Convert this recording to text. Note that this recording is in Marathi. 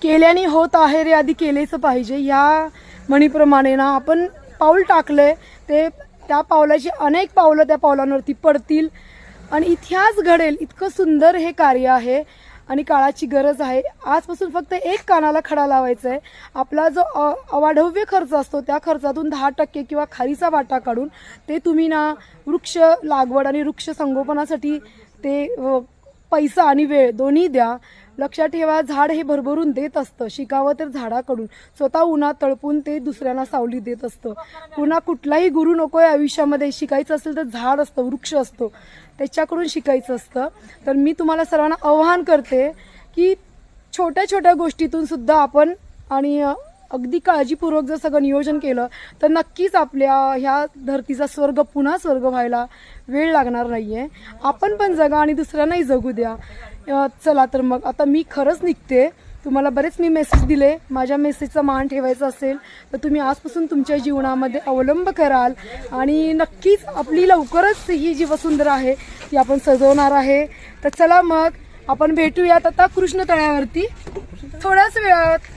केल्याने होत आहे रे आधी केलेच पाहिजे या म्हणीप्रमाणे ना आपण पाऊल टाकलंय ते त्या पावलाची अनेक पावलं त्या पावलांवरती पडतील आणि इतिहास घडेल इतकं सुंदर हे कार्य आहे आणि काळाची गरज आहे। आजपासून फक्त एक कानाला खडा लावायचा आहे। आपला जो अवाढव्य खर्च असतो त्या खर्चातून 10% किंवा खारीचा वाटा काढून ते तुम्ही ना वृक्ष लागवड आणि वृक्ष संगोपनासाठी ते पैसा आणि वेळ दोन्ही द्या। लक्षात ठेवा झाड हे भरभरून देत असतं, शिकावं तर झाडाकडून, स्वतः उन्हात तळपून ते दुसऱ्यांना सावली देत असतं। पुन्हा कुठलाही गुरु नकोय आयुष्यामध्ये, शिकायचं असेल तर झाड असतं, वृक्ष असतो त्याच्याकडून शिकायचं असतं। तर मी तुम्हाला सर्वांना आवाहन करते की छोट्या छोट्या गोष्टीतून सुद्धा आपण आणि अगदी काळजीपूर्वक जर सगळं नियोजन केलं तर नक्कीच आपल्या ह्या धरतीचा स्वर्ग पुन्हा स्वर्ग व्हायला वेळ लागणार नाहीये। आपण पण जगा आणि दुसऱ्यांनाही जगू द्या। चला तर मग आता मी खरंच निघते। तुम्हाला बरेच मी मेसेज दिले, माझ्या मेसेजचा मान ठेवायचा असेल तर तुम्ही आजपासून तुमच्या जीवनामध्ये अवलंब कराल आणि नक्कीच आपली लवकरच ही जी वसुंधरा आहे ती आपण सजवणार आहे। तर चला मग आपण भेटूयात आता कृष्ण तळ्यावरती थोड्याच वेळात।